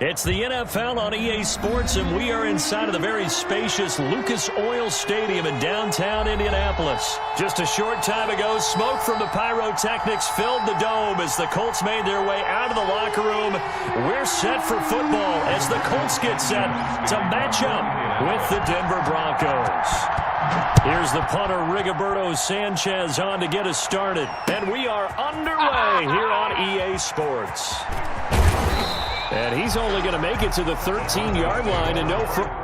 It's the NFL on EA Sports, and we are inside of the very spacious Lucas Oil Stadium in downtown Indianapolis. Just a short time ago, smoke from the pyrotechnics filled the dome as the Colts made their way out of the locker room. We're set for football as the Colts get set to match up with the Denver Broncos. Here's the punter, Rigoberto Sanchez, on to get us started. And we are underway here on EA Sports. And he's only going to make it to the 13-yard line and no further.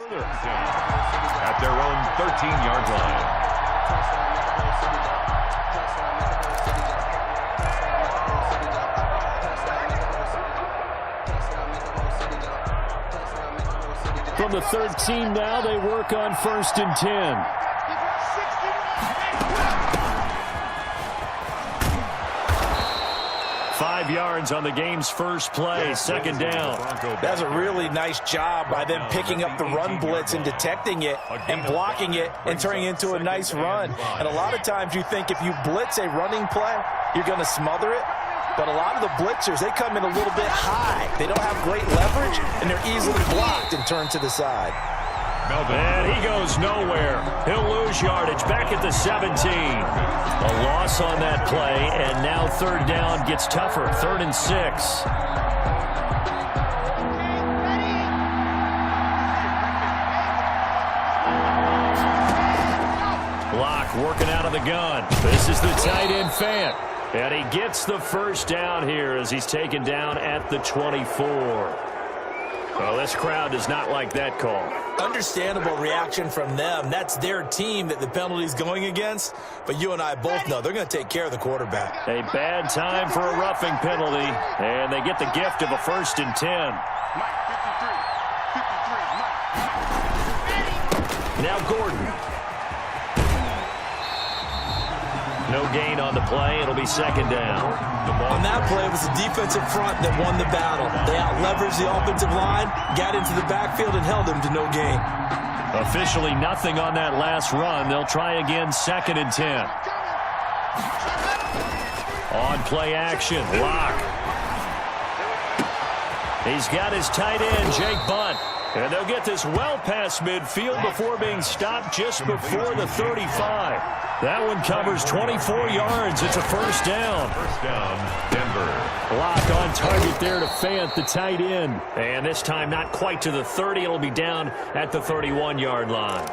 At their own 13-yard line. From the 13 now, they work on 1st and 10. 5 yards on the game's first play, 2nd down. That's a really nice job by them picking up the run blitz and detecting it and blocking it and turning it into a nice run. And a lot of times you think if you blitz a running play, you're going to smother it. But a lot of the blitzers, they come in a little bit high. They don't have great leverage, and they're easily blocked and turned to the side. And he goes nowhere. He'll lose yardage back at the 17. A loss on that play, and now 3rd down gets tougher. 3rd and 6. Block working out of the gun. This is the tight end Fant. And he gets the 1st down here as he's taken down at the 24. Well, this crowd does not like that call. Understandable reaction from them. That's their team that the penalty's going against. But you and I both know they're going to take care of the quarterback. A bad time for a roughing penalty. And they get the gift of a 1st and 10. Now Gordon. No gain on the play. It'll be 2nd down. On that play, it was the defensive front that won the battle. They out-leveraged the offensive line, got into the backfield, and held them to no gain. Officially nothing on that last run. They'll try again, 2nd and 10. On play action, Locke. He's got his tight end, Jake Bunt. And they'll get this well past midfield before being stopped just before the 35. That one covers 24 yards. It's a 1st down. 1st down, Denver. Lock on target there to Fant, the tight end. And this time not quite to the 30. It'll be down at the 31-yard line.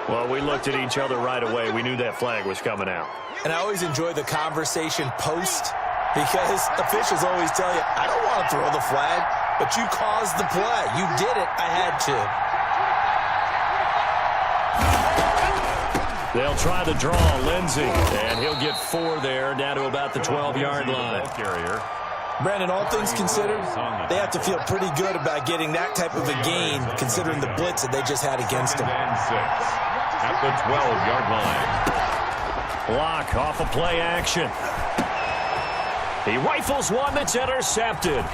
Well, we looked at each other right away. We knew that flag was coming out. And I always enjoy the conversation post because officials always tell you, I don't want to throw the flag. But you caused the play. You did it. I had to. They'll try the draw, Lindsey, and he'll get 4 there, down to about the 12-yard line. Brandon, all things considered, they have to feel pretty good about getting that type of a gain, considering the blitz that they just had against them. At the 12-yard line. Block off of play action. He rifles one that's intercepted.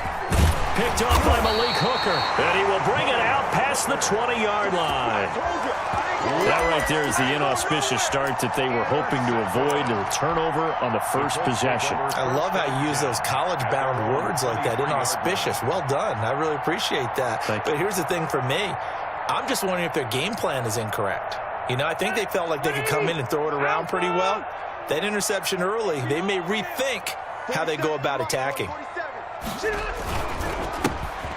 Picked up by Malik Hooker, and he will bring it out past the 20-yard line. That right there is the inauspicious start that they were hoping to avoid, the turnover on the first possession. I love how you use those college-bound words like that, inauspicious. Well done. I really appreciate that. But here's the thing for me. I'm just wondering if their game plan is incorrect. You know, I think they felt like they could come in and throw it around pretty well. That interception early, they may rethink how they go about attacking.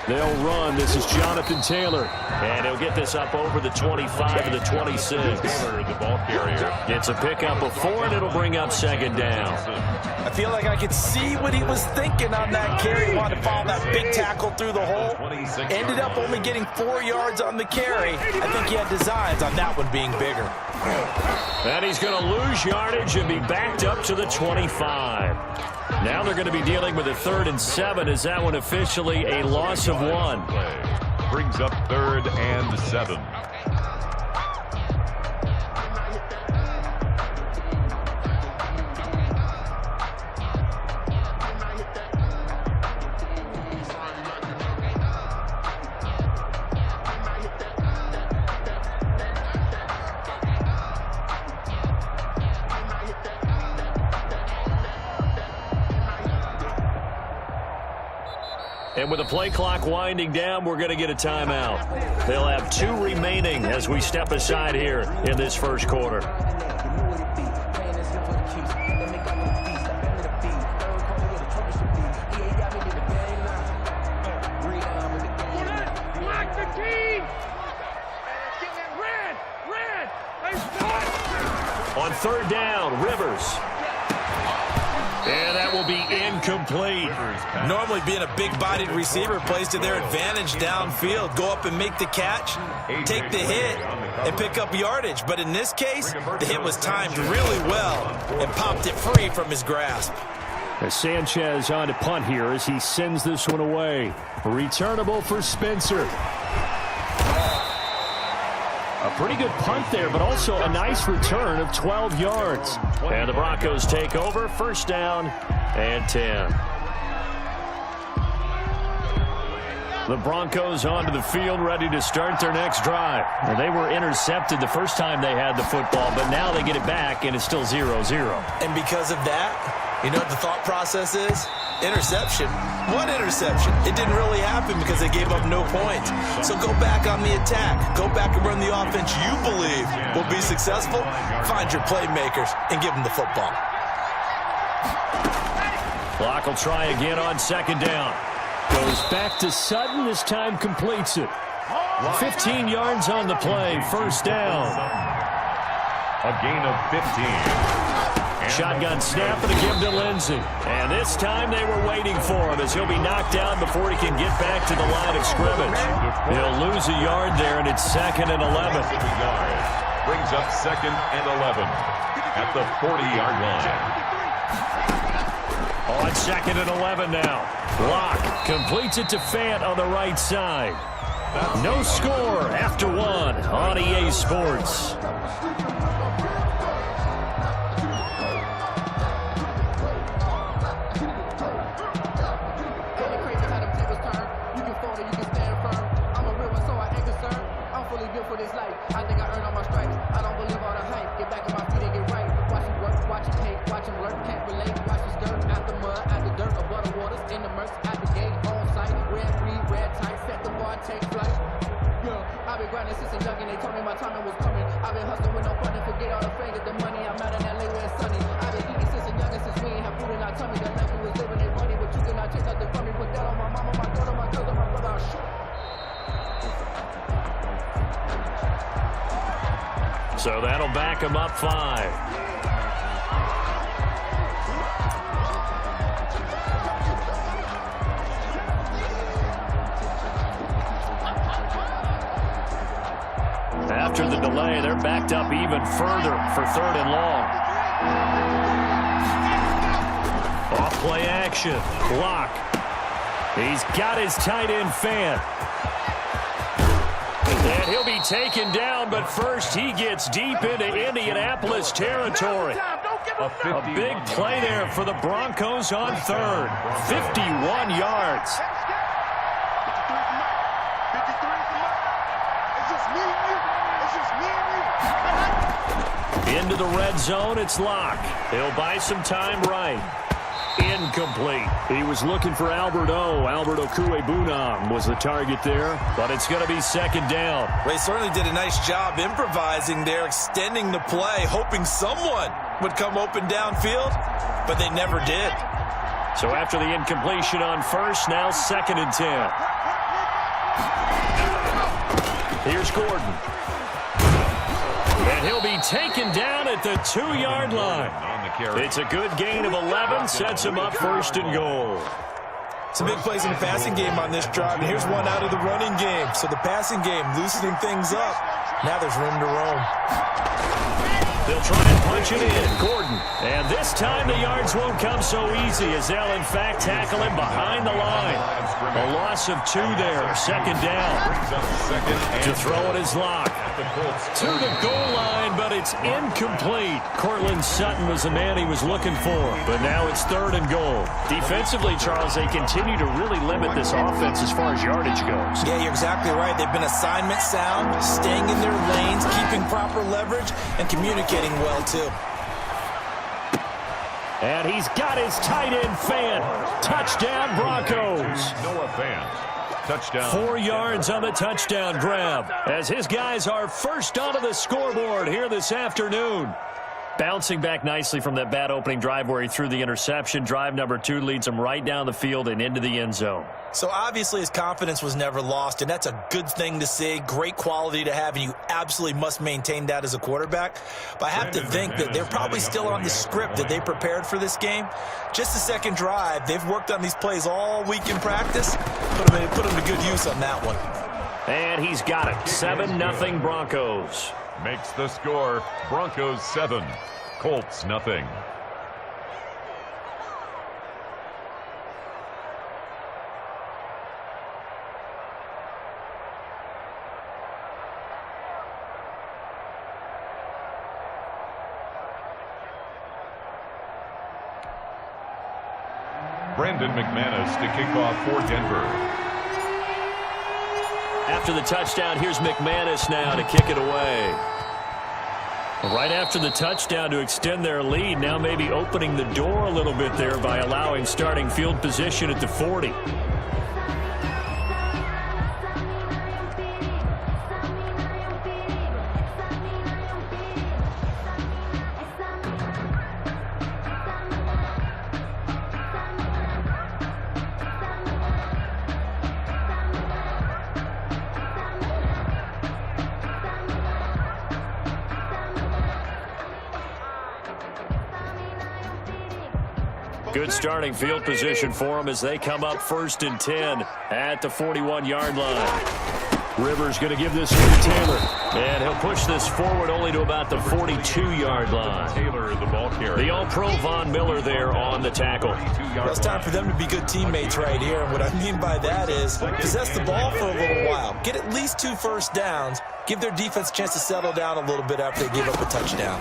They'll run. This is Jonathan Taylor. And he'll get this up over the 25 to the 26. The ball carrier. Gets a pickup of 4, and it'll bring up second down. I feel like I could see what he was thinking on that carry. He wanted to follow that big tackle through the hole. Ended up only getting 4 yards on the carry. I think he had designs on that one being bigger. And he's going to lose yardage and be backed up to the 25. Now they're going to be dealing with a 3rd and 7. Is that one officially a loss of 1? Brings up 3rd and 7. And with the play clock winding down, we're going to get a timeout. They'll have 2 remaining as we step aside here in this first quarter. On 3rd down, Rivers. And that will be incomplete. Normally being a big-bodied receiver plays to their advantage downfield. Go up and make the catch, take the hit, and pick up yardage. But in this case, the hit was timed really well and popped it free from his grasp. As Sanchez on to punt here as he sends this one away. Returnable for Spencer. A pretty good punt there, but also a nice return of 12 yards. And the Broncos take over, 1st down and 10. The Broncos onto the field, ready to start their next drive. And they were intercepted the first time they had the football, but now they get it back, and it's still 0-0. And because of that, you know what the thought process is? Interception. What interception? It didn't really happen because they gave up no points. So go back on the attack. Go back and run the offense you believe will be successful. Find your playmakers and give them the football. Clock will try again on 2nd down. Goes back to Sutton. This time completes it. 15 yards on the play. 1st down. A gain of 15. Shotgun snap and a give to Lindsey. And this time they were waiting for him as he'll be knocked down before he can get back to the line of scrimmage. He'll lose a yard there, and it's 2nd and 11. Brings up 2nd and 11 at the 40-yard line. On 2nd and 11 now. Block completes it to Fant on the right side. No score after 1 on EA Sports. So that'll back him up 5. After the delay, they're backed up even further for 3rd and long. Off-play action. Block. He's got his tight end fan. And he'll be taken down, but first he gets deep into Indianapolis territory. A big play there for the Broncos on 3rd. 51 yards. Into the red zone, it's Locke. He'll buy some time right. Incomplete. He was looking for Albert Okwuegbunam was the target there, but it's going to be 2nd down. They certainly did a nice job improvising there, extending the play, hoping someone would come open downfield, but they never did. So after the incompletion on 1st, now 2nd and 10. Here's Gordon. And he'll be taken down at the 2-yard line. It's a good gain of 11, sets him up 1st and goal. Some big plays in the passing game on this drive, and here's one out of the running game. So the passing game loosening things up. Now there's room to roam. They'll try and punch it in. Gordon. And this time the yards won't come so easy as they'll, in fact, tackle him behind the line. A loss of 2 there. 2nd down. To throw it is Locke. To the goal line, but it's incomplete. Cortland Sutton was the man he was looking for. But now it's 3rd and goal. Defensively, Charles, they continue to really limit this offense as far as yardage goes. Yeah, you're exactly right. They've been assignment sound, staying in their lanes, keeping proper leverage, and communicating well, too. And he's got his tight end fan. Touchdown, Broncos. Noah Fant. Touchdown. 4 yards on the touchdown grab as his guys are first onto the scoreboard here this afternoon. Bouncing back nicely from that bad opening drive where he threw the interception. Drive number 2 leads him right down the field and into the end zone. So obviously his confidence was never lost, and that's a good thing to see, great quality to have, and you absolutely must maintain that as a quarterback. But I have to think that they're probably still on the script that they prepared for this game. Just the 2nd drive, they've worked on these plays all week in practice. Put them to good use on that one. And he's got it. 7-0 Broncos. Makes the score Broncos 7, Colts nothing. Brandon McManus to kick off for Denver. After the touchdown, here's McManus now to kick it away. Right after the touchdown to extend their lead, now maybe opening the door a little bit there by allowing starting field position at the 40. Good starting field position for them as they come up 1st and 10 at the 41-yard line. Rivers going to give this one to Taylor. And he'll push this forward only to about the 42-yard line. Taylor, the ball carrier. The All-Pro Von Miller there on the tackle. Well, it's time for them to be good teammates right here. And what I mean by that is possess the ball for a little while. Get at least 2 first downs. Give their defense a chance to settle down a little bit after they give up a touchdown.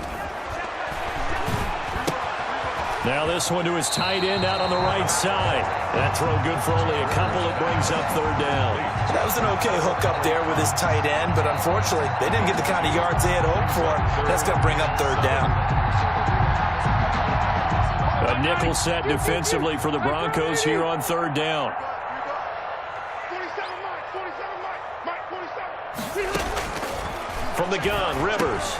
Now this one to his tight end out on the right side. That throw good for only a couple. It brings up 3rd down. That was an okay hook up there with his tight end, but unfortunately, they didn't get the kind of yards they had hoped for. That's going to bring up 3rd down. A nickel set defensively for the Broncos here on 3rd down. From the gun, Rivers.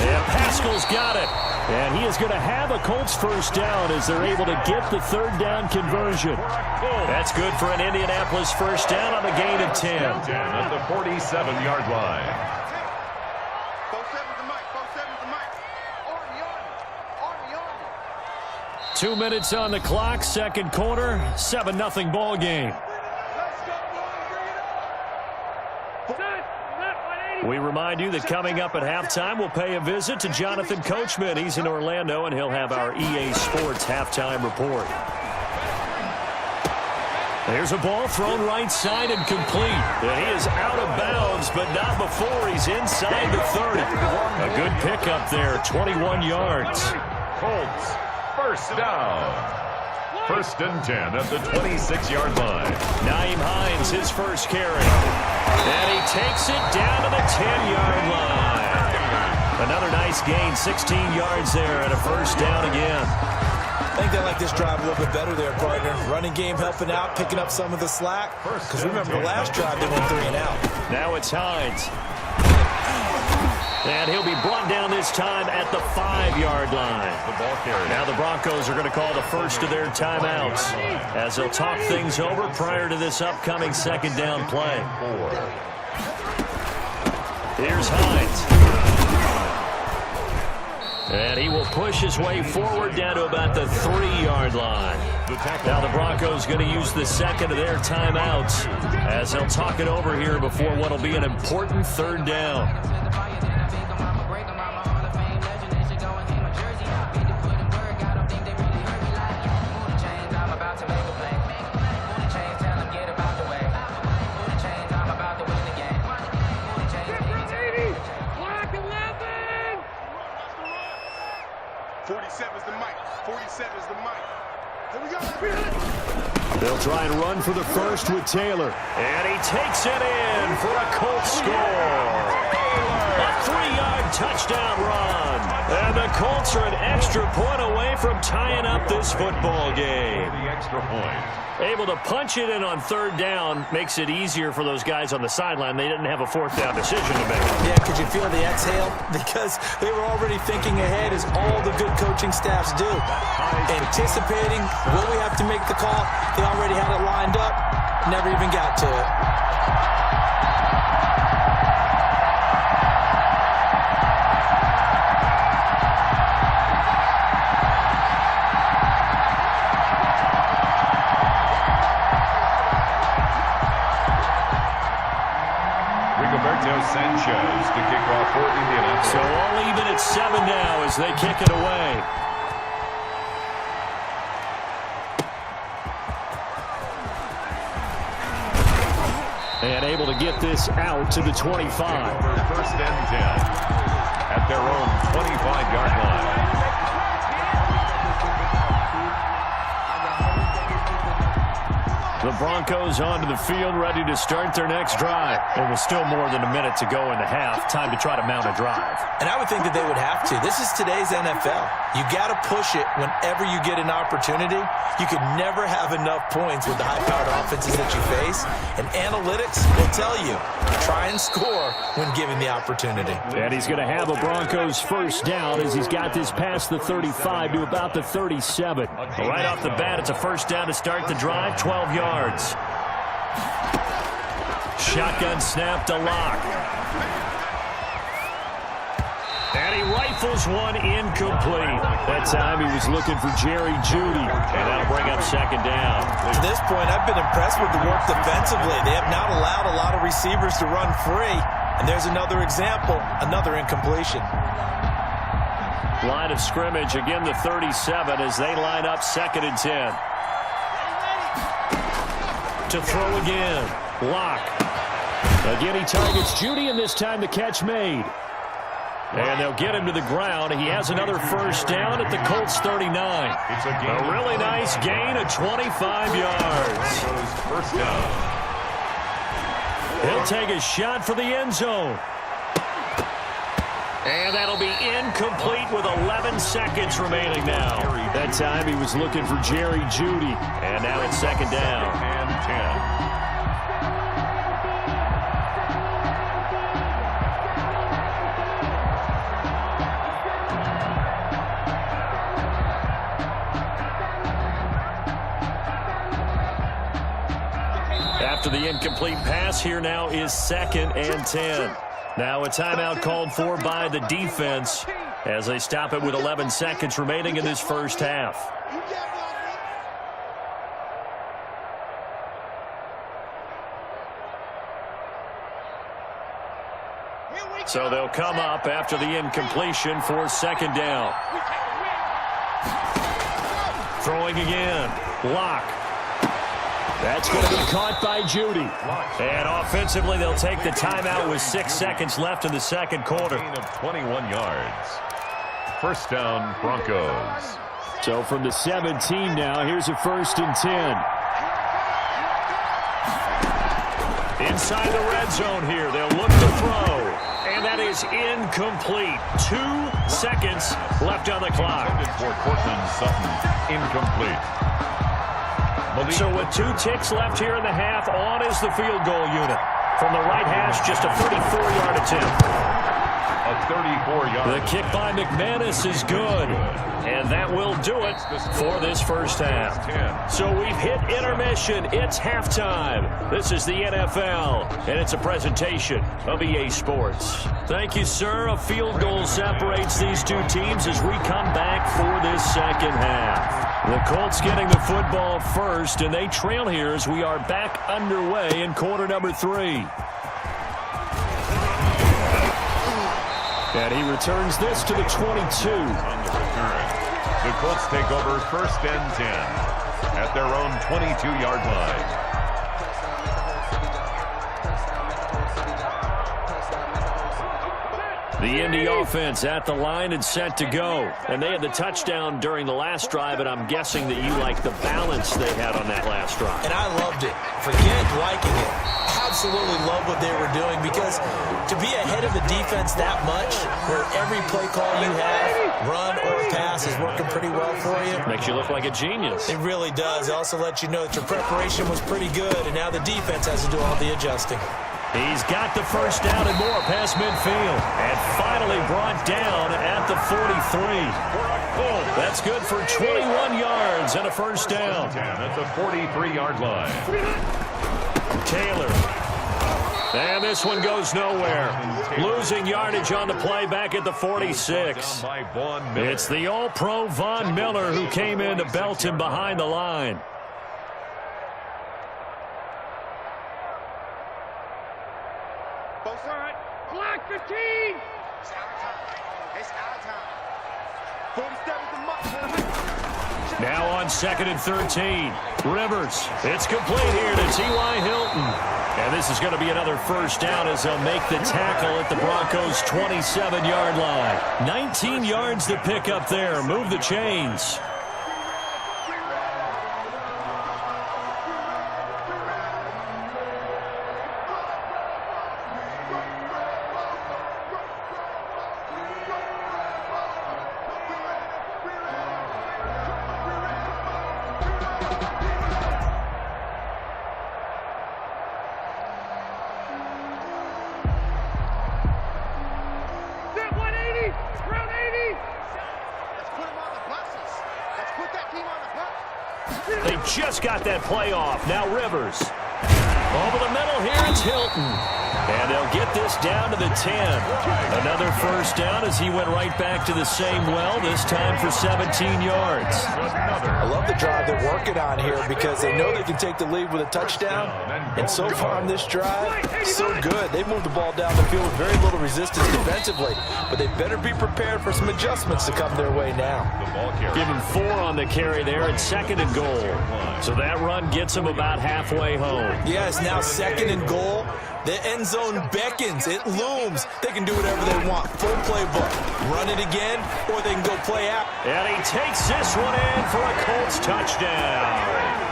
And Pascal's got it. And he is going to have a Colts first down as they're able to get the 3rd down conversion. That's good for an Indianapolis first down on a gain of 10. At the 47-yard line. 2 minutes on the clock, 2nd quarter, 7-0 ball game. We remind you that coming up at halftime, we'll pay a visit to Jonathan Coachman. He's in Orlando, and he'll have our EA Sports halftime report. There's a ball thrown right side and complete. And he is out of bounds, but not before he's inside the 30. A good pickup there, 21 yards. Colts, first down. First and 10 at the 26-yard line. Nyheim Hines, his first carry. And he takes it down to the 10-yard line. Another nice gain, 16 yards there, and a first down again. I think they like this drive a little bit better there, partner. Running game helping out, picking up some of the slack. Because remember, the last drive they went 3 and out. Now it's Hines. And he'll be brought down this time at the 5-yard line. Now the Broncos are going to call the first of their timeouts as they'll talk things over prior to this upcoming second down play. Here's Hines. And he will push his way forward down to about the 3-yard line. Now the Broncos going to use the second of their timeouts as they'll talk it over here before what will be an important third down. They'll try and run for the first with Taylor. And he takes it in for a Colts score. A 3-yard touchdown run. And the Colts are an extra point away from tying up this football game. The extra point. Able to punch it in on third down makes it easier for those guys on the sideline. They didn't have a fourth down decision to make. Yeah, could you feel the exhale? Because they were already thinking ahead, as all the good coaching staffs do. Anticipating, will we have to make the call? They already had it lined up, never even got to it. Sanchez to kick off for Indianapolis. So all even at 7 now as they kick it away. And able to get this out to the 25. First and 10 at their own 25-yard line. The Broncos onto the field, ready to start their next drive. And with still more than a minute to go in the half, time to try to mount a drive. And I would think that they would have to. This is today's NFL. You got to push it whenever you get an opportunity. You could never have enough points with the high-powered offenses that you face. And analytics will tell you, try and score when given the opportunity. And he's going to have a Broncos first down as he's got this past the 35 to about the 37. Right off the bat, it's a first down to start the drive, 12 yards. Shotgun snap to Lock. And he rifles one incomplete. That time he was looking for Jerry Jeudy. And that'll bring up second down. To this point, I've been impressed with the work defensively. They have not allowed a lot of receivers to run free. And there's another example, another incompletion. Line of scrimmage, again the 37 as they line up second and 10. To throw again. Lock. Again, he targets Jeudy, and this time the catch made. And they'll get him to the ground. He has another first down at the Colts 39. It's a really nice gain of 25 yards. First down. He'll take a shot for the end zone. And that'll be incomplete with 11 seconds remaining now. That time he was looking for Jerry Jeudy. And now it's second down. And 10. After the incomplete pass, here now is second and 10. Now a timeout called for by the defense as they stop it with 11 seconds remaining in this first half. So they'll come up after the incompletion for second down. Throwing again. Lock. That's going to be caught by Judy. And offensively, they'll take the timeout with 6 seconds left in the second quarter. Gain of 21 yards. First down, Broncos. So from the 17 now, here's a 1st and 10. Inside the red zone here, they'll look to throw. And that is incomplete. 2 seconds left on the clock. For Cortland Sutton, incomplete. So with 2 ticks left here in the half, on is the field goal unit. From the right hash, just a 34-yard attempt. A 34-yard. The kick by McManus is good. And that will do it for this first half. So we've hit intermission. It's halftime. This is the NFL, and it's a presentation of EA Sports. Thank you, sir. A field goal separates these 2 teams as we come back for this second half. The Colts getting the football first, and they trail here as we are back underway in quarter number 3. And he returns this to the 22. The Colts take over 1st and 10 at their own 22-yard line. The Indy offense at the line and set to go. And they had the touchdown during the last drive, and I'm guessing that you like the balance they had on that last drive. And I loved it. Forget liking it. Absolutely love what they were doing, because to be ahead of the defense that much, where every play call you have, run or pass, is working pretty well for you. Makes you look like a genius. It really does. It also lets you know that your preparation was pretty good, and now the defense has to do all the adjusting. He's got the first down and more past midfield. And finally brought down at the 43. That's good for 21 yards and a first down. At the 43-yard line. Taylor. And this one goes nowhere. Losing yardage on the play back at the 46. It's the All-Pro Von Miller who came in to belt him behind the line. Block 15! It's our time. It's our time. 47 Now on 2nd and 13. Rivers. It's complete here to T.Y. Hilton. And this is going to be another first down as they'll make the tackle at the Broncos' 27-yard line. 19 yards to pick up there. Move the chains. They just got that play off. Now Rivers. Over the middle here, it's Hilton. And they'll get this down to the 10. Another first down as he went right back to the same well, this time for 17 yards. I love the drive they're working on here because they know they can take the lead with a touchdown. And so far on this drive, so good. They moved the ball down the field with very little resistance defensively. But they better be prepared for some adjustments to come their way now. Give him 4 on the carry there at 2nd and goal. So that run gets them about halfway home. Yeah, it's now 2nd and goal. The end zone beckons. It looms. They can do whatever they want. Full playbook. Run it again, or they can go play out. And he takes this one in for a Colts touchdown.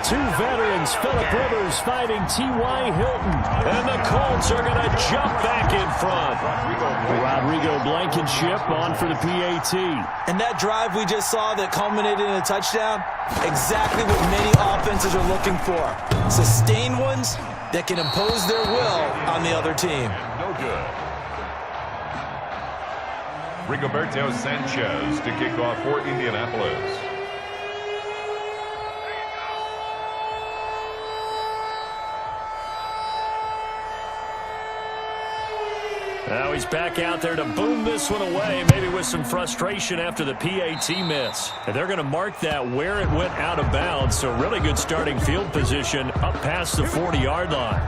2 veterans, Phillip Rivers fighting T.Y. Hilton. And the Colts are going to jump back in front. Rodrigo Blankenship on for the PAT. And that drive we just saw that culminated in a touchdown, exactly what many offenses are looking for. Sustained ones that can impose their will on the other team. No good. Rigoberto Sanchez to kick off for Indianapolis. Now he's back out there to boom this one away, maybe with some frustration after the PAT miss. And they're going to mark that where it went out of bounds, so really good starting field position up past the 40-yard line.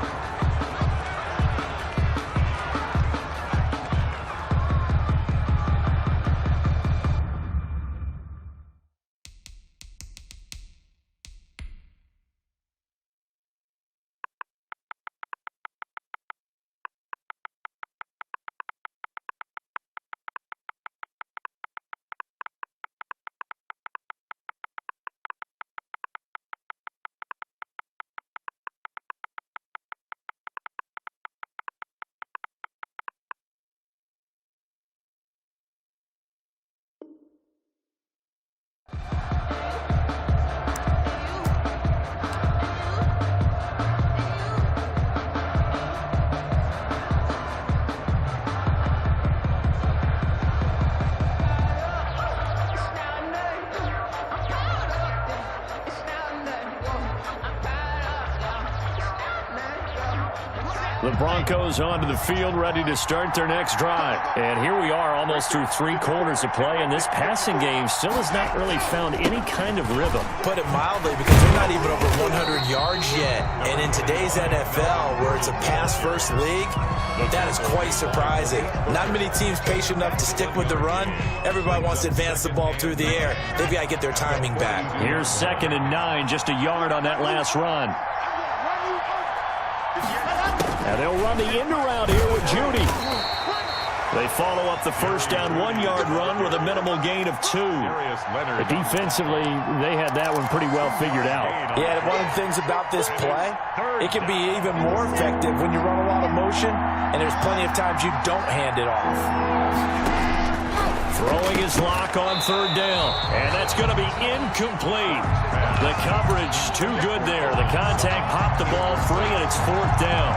The Broncos onto the field, ready to start their next drive. And here we are, almost through 3 quarters of play, and this passing game still has not really found any kind of rhythm. Put it mildly, because they're not even over 100 yards yet. And in today's NFL, where it's a pass-first league, that is quite surprising. Not many teams patient enough to stick with the run. Everybody wants to advance the ball through the air. They've got to get their timing back. Here's 2nd and 9, just a yard on that last run. And they'll run the end around here with Judy. They follow up the first down 1-yard run with a minimal gain of 2. But defensively, they had that one pretty well figured out. Yeah, and one of the things about this play, it can be even more effective when you run a lot of motion, and there's plenty of times you don't hand it off. Throwing his lock on 3rd down, and that's going to be incomplete. The coverage too good there. The contact popped the ball free, and it's 4th down.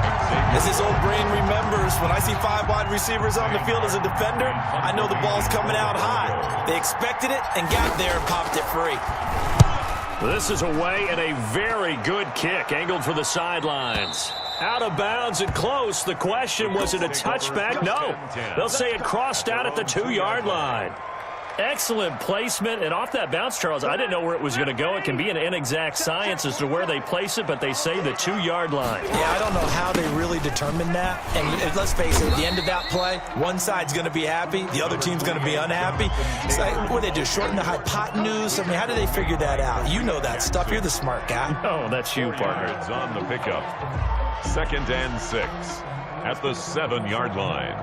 As his old brain remembers, when I see 5 wide receivers on the field as a defender, I know the ball's coming out high. They expected it and got there and popped it free. This is away, and a very good kick angled for the sidelines. Out of bounds and close. The question, was it a touchback? No. They'll say it crossed out at the 2-yard line. Excellent placement, and off that bounce, Charles, I didn't know where it was going to go. It can be an inexact science as to where they place it, but they say the 2-yard line. Yeah, I don't know how they really determined that. And let's face it, at the end of that play, one side's going to be happy, the other team's going to be unhappy. It's like, what do they do, shorten the hypotenuse? I mean, how do they figure that out? You know that stuff. You're the smart guy. Oh, that's you, partner. Yards on the pickup. 2nd and 6 at the 7-yard line.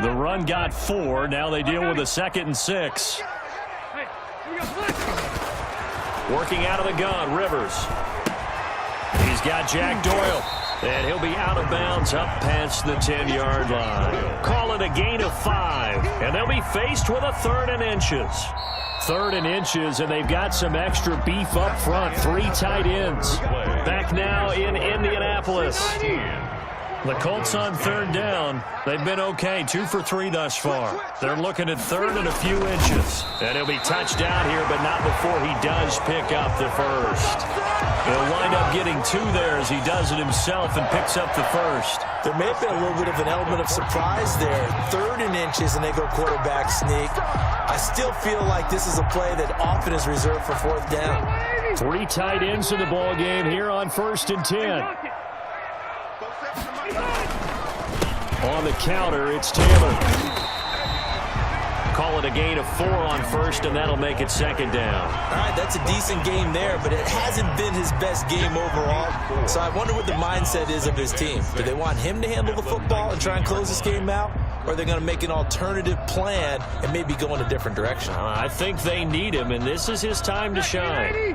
The run got 4. Now they deal with a 2nd and 6. Working out of the gun, Rivers. He's got Jack Doyle. And he'll be out of bounds up past the 10-yard line. Call it a gain of 5. And they'll be faced with a 3rd and inches. 3rd and inches, and they've got some extra beef up front. 3 tight ends. Back now in Indianapolis. The Colts on 3rd down. They've been okay, 2 for 3 thus far. They're looking at 3rd and a few inches. And he'll be touched down here, but not before he does pick up the first. He'll wind up getting 2 there as he does it himself and picks up the first. There may have been a little bit of an element of surprise there. 3rd and inches, and they go quarterback sneak. I still feel like this is a play that often is reserved for 4th down. 3 tight ends in the ball game here on 1st and 10. On the counter, it's Taylor. Call it a gain of 4 on 1st, and that'll make it 2nd down. All right, that's a decent game there, but it hasn't been his best game overall. So I wonder what the mindset is of his team. Do they want him to handle the football and try and close this game out? Or are they going to make an alternative plan and maybe go in a different direction? I think they need him, and this is his time to shine.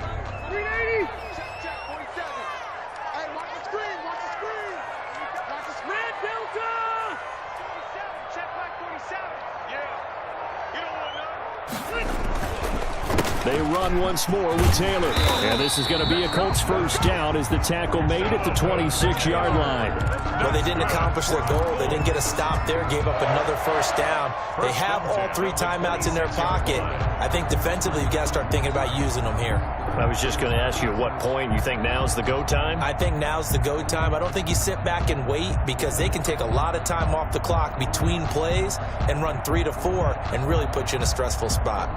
They run once more with Taylor. And this is going to be a Colts 1st down as the tackle made at the 26-yard line. Well, they didn't accomplish their goal. They didn't get a stop there, gave up another 1st down. They have all 3 timeouts in their pocket. I think defensively you've got to start thinking about using them here. I was just going to ask you at what point you think now's the go time? I think now's the go time. I don't think you sit back and wait because they can take a lot of time off the clock between plays and run 3 to 4 and really put you in a stressful spot.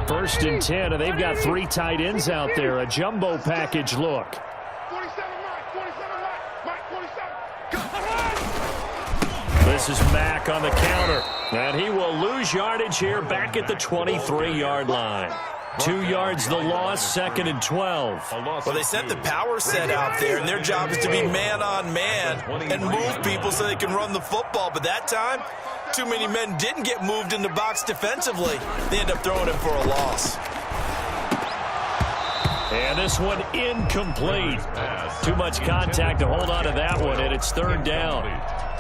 1st and 10, and they've got 3 tight ends out there. A jumbo package look. 47 Mike, 47. This is Mack on the counter, and he will lose yardage here back at the 23-yard line. 2 yards the loss, 2nd and 12. Well, they sent the power set out there, and their job is to be man-on-man and move people so they can run the football. But that time, too many men didn't get moved in the box defensively. They end up throwing him for a loss. And this one incomplete. Too much contact to hold on to that one, and it's 3rd down.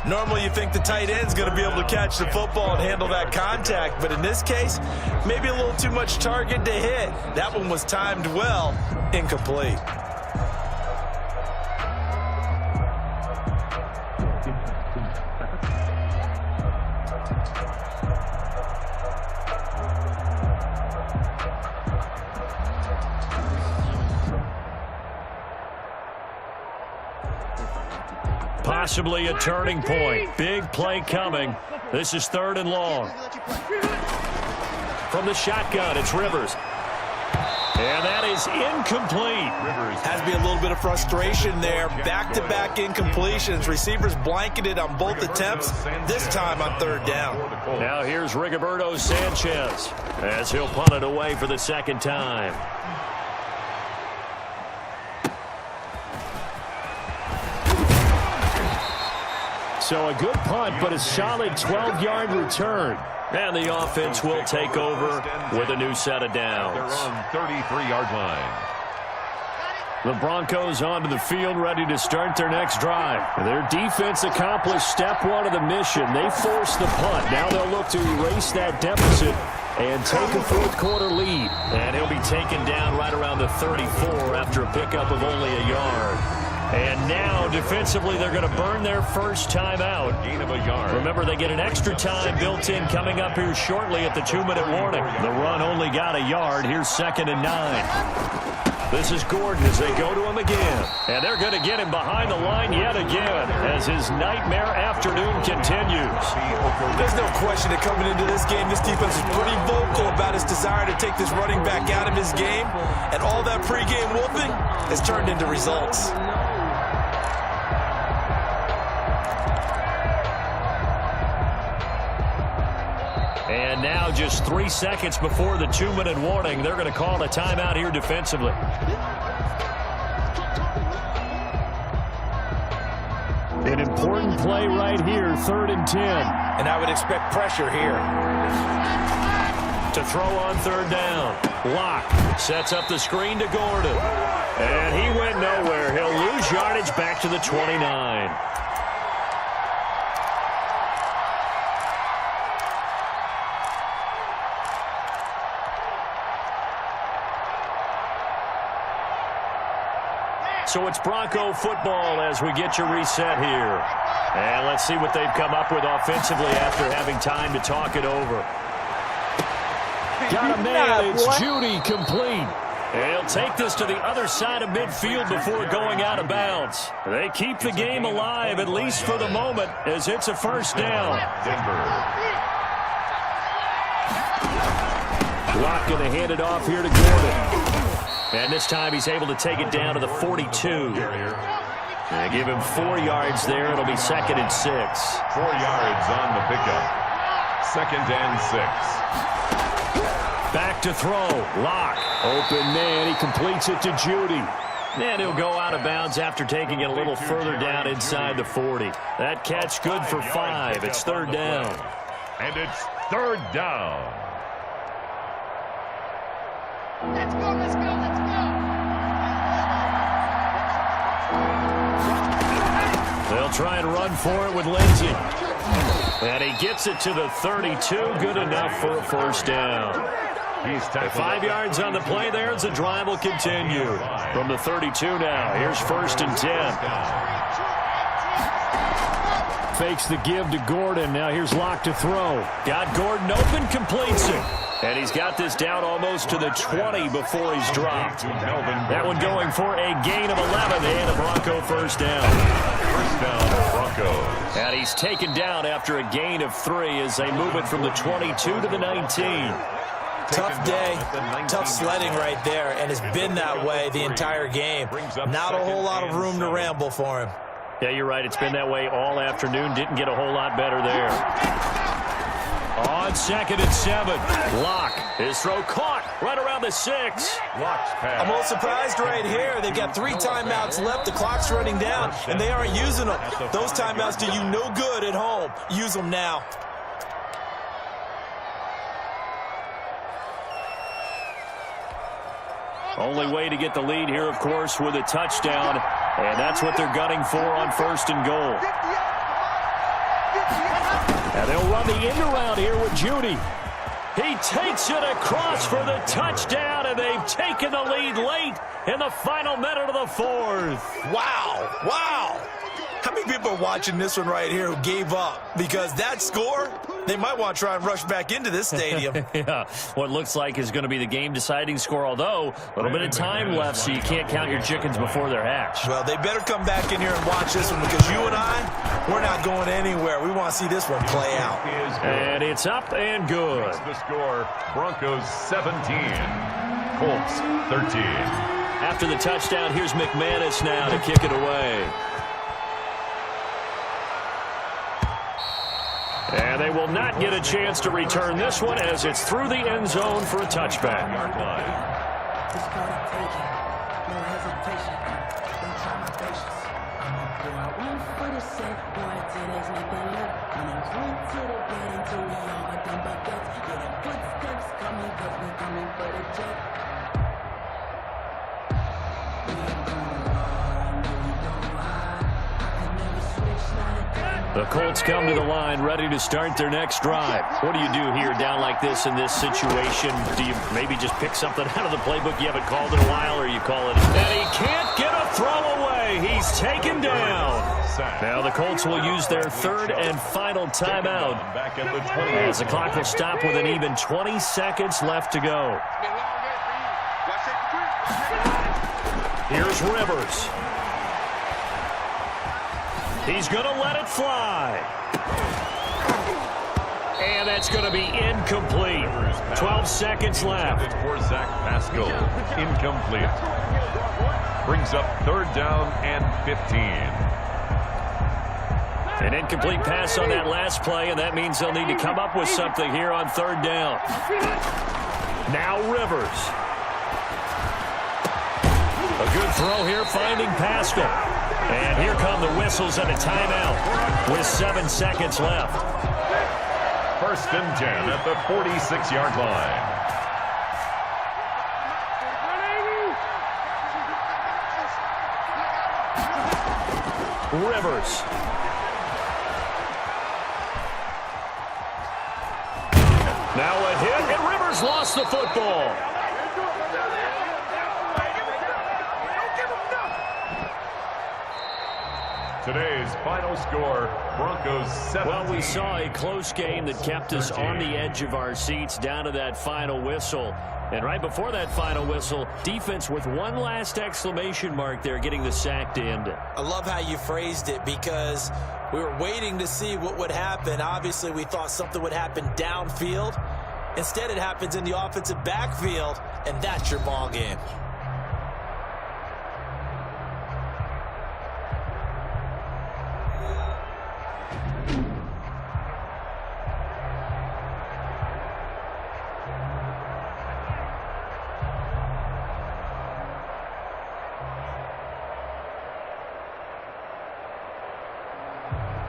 Normally you think the tight end's going to be able to catch the football and handle that contact, but in this case, maybe a little too much target to hit. That one was timed well, incomplete. Possibly a turning point. Big play coming. This is 3rd and long. From the shotgun, it's Rivers. And that is incomplete. Has to be a little bit of frustration there. Back-to-back incompletions. Receivers blanketed on both attempts, this time on 3rd down. Now here's Rigoberto Sanchez as he'll punt it away for the 2nd time. So a good punt, but a solid 12-yard return. And the offense will take over with a new set of downs. They're on 33-yard line. The Broncos onto the field, ready to start their next drive. Their defense accomplished step 1 of the mission. They forced the punt. Now they'll look to erase that deficit and take a 4th quarter lead. And he'll be taken down right around the 34 after a pickup of only a yard. And now, defensively, they're going to burn their first time out. Gain of a yard. Remember, they get an extra time built in coming up here shortly at the 2-minute warning. The run only got a yard. Here's 2nd and 9. This is Gordon as they go to him again. And they're going to get him behind the line yet again as his nightmare afternoon continues. There's no question that coming into this game, this defense is pretty vocal about its desire to take this running back out of his game. And all that pregame wolfing has turned into results. And now just 3 seconds before the 2-minute warning, they're going to call a timeout here defensively. An important play right here, 3rd and 10. And I would expect pressure here. To throw on 3rd down. Locke sets up the screen to Gordon. And he went nowhere. He'll lose yardage back to the 29. So it's Bronco football as we get you reset here. And let's see what they've come up with offensively after having time to talk it over. Got a man. It's Judy complete. He'll take this to the other side of midfield before going out of bounds. They keep the game alive, at least for the moment, as it's a 1st down. Denver. Locke going to hand it off here to Gordon. And this time he's able to take it down to the 42. They give him 4 yards there. It'll be 2nd and 6. 4 yards on the pickup. 2nd and 6. Back to throw. Locke. Open man. He completes it to Judy. And he'll go out of bounds after taking it a little further down inside the 40. That catch good for 5. It's 3rd down. And it's 3rd down. Let's go, let's go, let's go. They'll try and run for it with Lindsey. And he gets it to the 32. Good enough for a 1st down. He's 5 yards on the play there as the drive will continue. From the 32 now. Here's 1st and 10. Fakes the give to Gordon. Now here's Locke to throw. Got Gordon open, completes it. And he's got this down almost to the 20 before he's dropped. That one going for a gain of 11 and a Bronco 1st down. 1st down, Broncos. And he's taken down after a gain of 3 as they move it from the 22 to the 19. Tough day, tough sledding right there, and it's been that way the entire game. Not a whole lot of room to ramble for him. Yeah, you're right. It's been that way all afternoon. Didn't get a whole lot better there. On 2nd and 7. Locke. His throw caught right around the 6. Locke's pass. I'm a little surprised right here. They've got 3 timeouts left. The clock's running down, and they aren't using them. Those timeouts do you no good at home. Use them now. Only way to get the lead here, of course, with a touchdown. And that's what they're gunning for on 1st and goal. And they'll run the end around here with Judy. He takes it across for the touchdown, and they've taken the lead late in the final minute of the 4th. Wow. Wow. I mean, many people are watching this one right here who gave up? Because that score, they might want to try and rush back into this stadium. Yeah, what looks like is going to be the game-deciding score, although a little bit of time left, so you can't count your chickens before they're hatched. Well, they better come back in here and watch this one, because you and I, we're not going anywhere. We want to see this one play out. And it's up and good. The score, Broncos 17, Colts 13. After the touchdown, here's McManus now to kick it away. And they will not get a chance to return this one as it's through the end zone for a touchback. The Colts come to the line, ready to start their next drive. What do you do here down like this in this situation? Do you maybe just pick something out of the playbook you haven't called in a while, or you call it? And he can't get a throw away. He's taken down. Now the Colts will use their third and final timeout as the clock will stop with an even 20 seconds left to go. Here's Rivers. He's going to let it fly. And that's going to be incomplete. 12 seconds left. For Zach Pascal, incomplete. Brings up third down and 15. An incomplete pass on that last play, and that means they'll need to come up with something here on third down. Now Rivers. A good throw here, finding Pascal. And here come the whistles and a timeout with 7 seconds left. First and 10 at the 46-yard line. Rivers. Now a hit, and Rivers lost the football. Today's final score, Broncos 17. Well, we saw a close game that kept us on the edge of our seats down to that final whistle. And right before that final whistle, defense with one last exclamation mark there, getting the sack to end it. I love how you phrased it, because we were waiting to see what would happen. Obviously, we thought something would happen downfield. Instead, it happens in the offensive backfield, and that's your ball game.